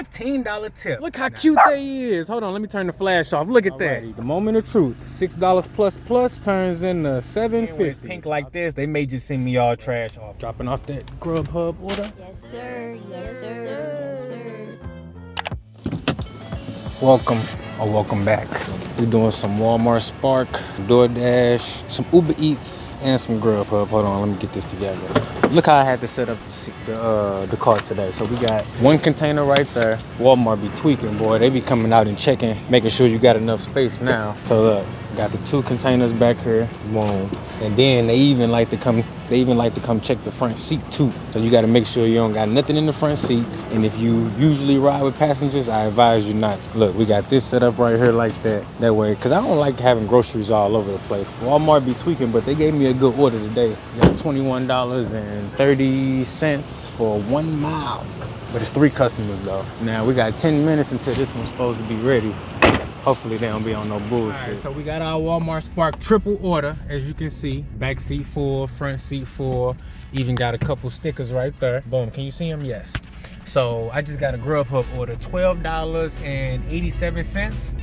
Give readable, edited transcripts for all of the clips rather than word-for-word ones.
$15 tip. Look how cute they is. Hold on, let me turn the flash off. Look at that. The moment of truth. $6 plus turns into $7.50. When it's pink like this, they may just send me all trash off. Dropping off that Grubhub order. Yes, sir. Yes, sir. Yes, sir. Welcome back. We're doing some Walmart Spark, Doordash, some UberEats, and some Grubhub. Hold on, let me get this together. Look how I had to set up the cart today. So we got one container right there. Walmart be tweaking, boy. They be coming out and checking, making sure you got enough space now. So look, got the 2 containers back here. Boom. And then they even like to come check the front seat too. So you got to make sure you don't got nothing in the front seat. And if you usually ride with passengers, I advise you not to. Look, we got this set up right here like that. That way, because I don't like having groceries all over the place. Walmart be tweaking, but they gave me a good order today. Got $21.30 for 1 mile. But it's 3 customers though. Now we got 10 minutes until this one's supposed to be ready. Hopefully they don't be on no bullshit. All right, so we got our Walmart Spark triple order, as you can see. Back seat full, front seat full. Even got a couple stickers right there. Boom, can you see them? Yes. So I just got a Grubhub order, $12.87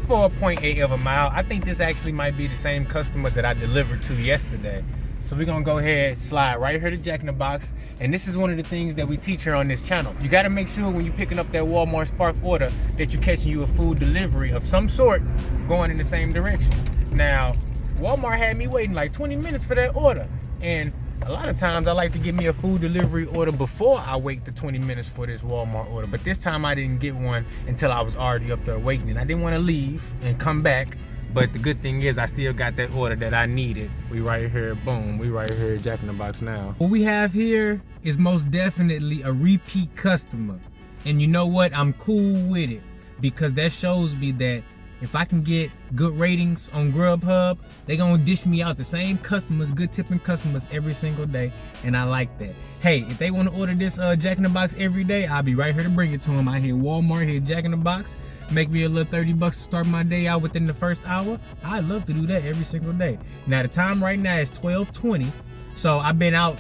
for 0.8 of a mile. I think this actually might be the same customer that I delivered to yesterday. So we're gonna go ahead, slide right here to Jack in the Box. And this is one of the things that we teach here on this channel. You gotta make sure when you're picking up that Walmart Spark order that you're catching you a food delivery of some sort going in the same direction. Now, Walmart had me waiting like 20 minutes for that order. And a lot of times I like to get me a food delivery order before I wait the 20 minutes for this Walmart order. But this time I didn't get one until I was already up there waiting. And I didn't wanna leave and come back. But the good thing is I still got that order that I needed. We right here, boom, we right here at Jack in the Box now. What we have here is most definitely a repeat customer. And you know what? I'm cool with it because that shows me that if I can get good ratings on Grubhub, they gonna dish me out the same customers, good tipping customers every single day, and I like that. Hey, if they wanna order this Jack in the Box every day, I'll be right here to bring it to them. I hit Walmart, hit Jack in the Box, make me a little $30 to start my day out within the first hour. I'd love to do that every single day. Now the time right now is 12:20, so I've been out,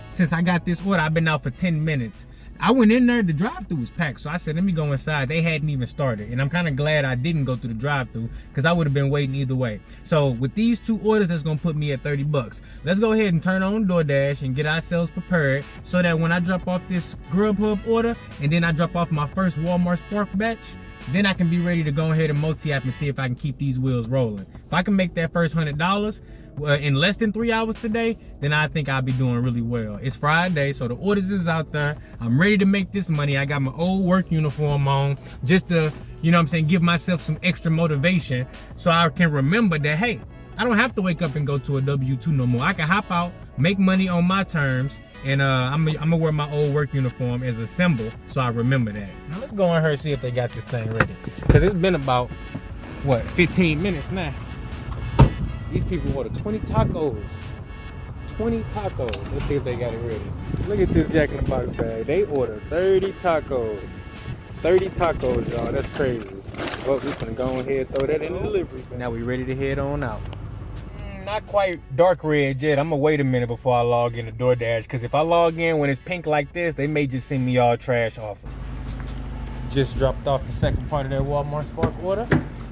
since I got this order, I've been out for 10 minutes. I went in there, the drive-thru was packed, so I said, let me go inside. They hadn't even started, and I'm kind of glad I didn't go through the drive-thru because I would have been waiting either way. So with these 2 orders, that's gonna put me at $30. Let's go ahead and turn on DoorDash and get ourselves prepared so that when I drop off this Grubhub order and then I drop off my first Walmart Spark batch, then I can be ready to go ahead and MultiApp and see if I can keep these wheels rolling. If I can make that first $100 in less than 3 hours today, then I think I'll be doing really well. It's Friday, so the orders is out there. I'm ready to make this money. I got my old work uniform on just to, you know what I'm saying, give myself some extra motivation so I can remember that, hey, I don't have to wake up and go to a W-2 no more. I can hop out, make money on my terms, and I'm gonna wear my old work uniform as a symbol so I remember that. Now let's go in here and see if they got this thing ready. Because it's been about, what, 15 minutes now. These people ordered 20 tacos. 20 tacos. Let's see if they got it ready. Look at this Jack in the Box bag. They ordered 30 tacos. 30 tacos, y'all. That's crazy. Well, we're gonna go ahead and throw that in the delivery bag. Now we ready to head on out. Not quite dark red yet. I'm gonna wait a minute before I log into DoorDash, because if I log in when it's pink like this, they may just send me all trash off. Just dropped off the second part of that Walmart Spark order,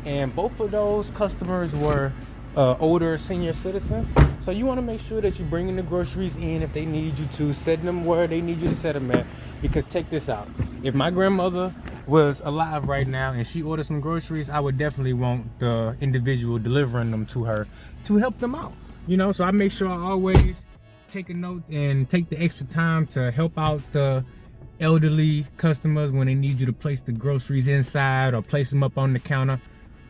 and both of those customers were older senior citizens. So you want to make sure that you're bringing the groceries in if they need you to, setting them where they need you to set them at. Because check this out, if my grandmother was alive right now and she ordered some groceries, I would definitely want the individual delivering them to her to help them out, you know. So I make sure I always take a note and take the extra time to help out the elderly customers when they need you to place the groceries inside or place them up on the counter.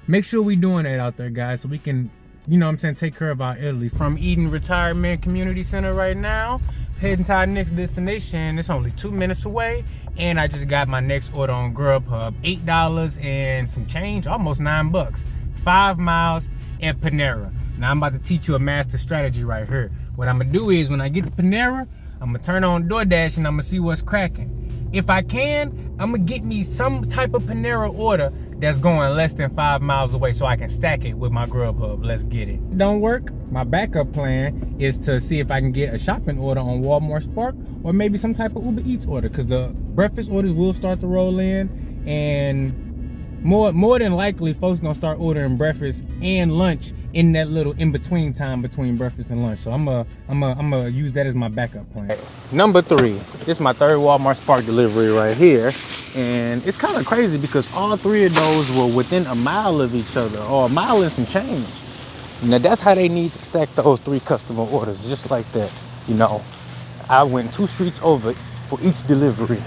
Make sure we're doing that out there, guys, so we can, you know what I'm saying, take care of our elderly. From Eden Retirement Community Center right now, heading to our next destination. It's only 2 minutes away, and I just got my next order on Grubhub. $8 and some change, almost $9. 5 miles at Panera. Now I'm about to teach you a master strategy right here. What I'm gonna do is when I get to Panera, I'm gonna turn on DoorDash and I'm gonna see what's cracking. If I can, I'm gonna get me some type of Panera order that's going less than 5 miles away so I can stack it with my Grubhub. Let's get it. Don't work? My backup plan is to see if I can get a shopping order on Walmart Spark or maybe some type of UberEats order, because the breakfast orders will start to roll in, and more than likely folks gonna start ordering breakfast and lunch in that little in-between time between breakfast and lunch. So I'm gonna use that as my backup plan. Number 3, this is my 3rd Walmart Spark delivery right here. And it's kind of crazy because all 3 of those were within a mile of each other, or a mile and some change. Now that's how they need to stack those 3 customer orders, just like that. You know, I went 2 streets over for each delivery.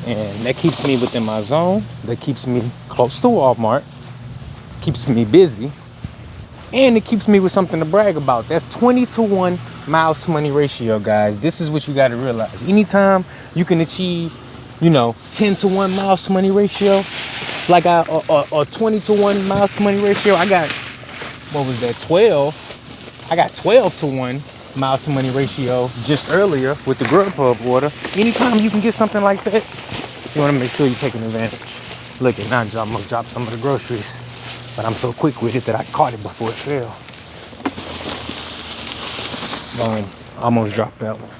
And that keeps me within my zone. That keeps me close to Walmart. Keeps me busy. And it keeps me with something to brag about. That's 20-to-1 miles to money ratio, guys. This is what you got to realize. Anytime you can achieve, you know, 10-to-1 miles to money ratio, like or 20-to-1 miles to money ratio, I got, what was that, 12? I got 12-to-1 miles to money ratio just earlier with the Grubhub order. Anytime you can get something like that, you want to make sure you're taking advantage. Look at now, I almost dropped some of the groceries, but I'm so quick with it that I caught it before it fell. Boom, almost dropped that one.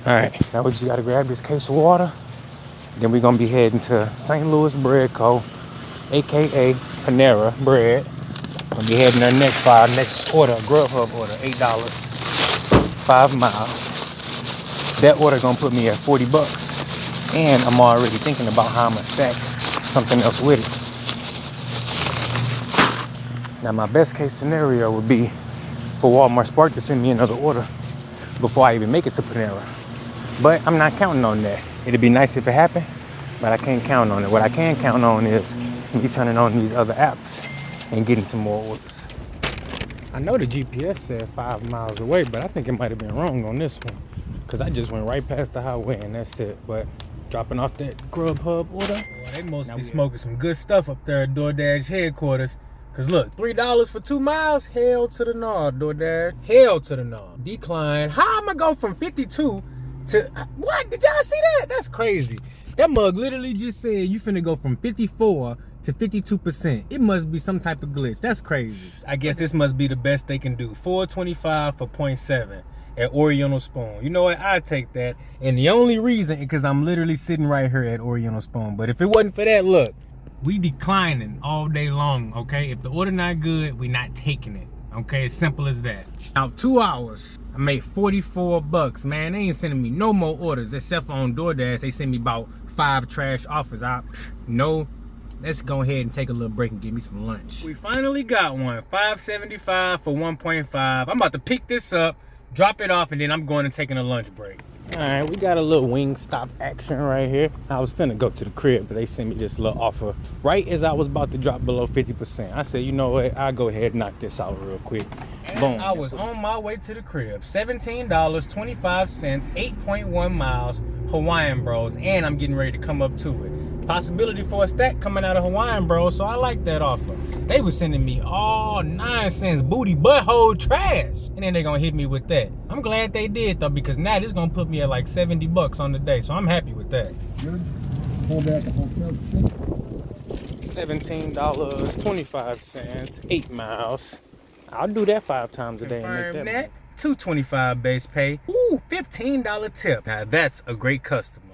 All right, now we just got to grab this case of water. Then we're gonna be heading to St. Louis Bread Co., aka Panera Bread. We'll be heading there next for our next order, Grubhub order, $8, 5 miles. That order gonna put me at $40. And I'm already thinking about how I'm gonna stack something else with it. Now my best case scenario would be for Walmart Spark to send me another order before I even make it to Panera. But I'm not counting on that. It'd be nice if it happened, but I can't count on it. What I can count on is me turning on these other apps and getting some more orders. I know the GPS said 5 miles away, but I think it might have been wrong on this one, because I just went right past the highway and that's it. But dropping off that Grubhub order. Well, they must be smoking some good stuff up there at Doordash headquarters. Cause look, $3 for 2 miles, hell to the no, Doordash, hell to the no. Decline, how am I go from 52 to, what, did y'all see that? That's crazy. That mug literally just said you finna go from 54 to 52%. It must be some type of glitch. That's crazy. I guess this must be the best they can do. 425 for 0.7 at Oriental Spoon. You know what? I take that. And the only reason, because I'm literally sitting right here at Oriental Spoon. But if it wasn't for that, look, we declining all day long, okay? If the order not good, we not taking it, okay? As simple as that. Now, 2 hours, I made $44, man. They ain't sending me no more orders, except for on DoorDash. They send me about 5 trash offers. No, let's go ahead and take a little break and get me some lunch. We finally got one, $5.75 for 1.5. I'm about to pick this up, drop it off, and then I'm going and taking a lunch break. All right, we got a little Wingstop action right here. I was finna go to the crib, but they sent me this little offer right as I was about to drop below 50%. I said, you know what? I'll go ahead and knock this out real quick. Boom. I was on my way to the crib. $17.25, 8.1 miles, Hawaiian Bros, and I'm getting ready to come up to it. Possibility for a stack coming out of Hawaiian Bros, so I like that offer. They was sending me all nonsense, booty, butthole trash, and then they gonna hit me with that. I'm glad they did though, because now this gonna put me at like $70 on the day, so I'm happy with that. $17.25, 8 miles. I'll do that 5 times a day and make that. $2.25 base pay. Ooh, $15 tip. Now that's a great customer.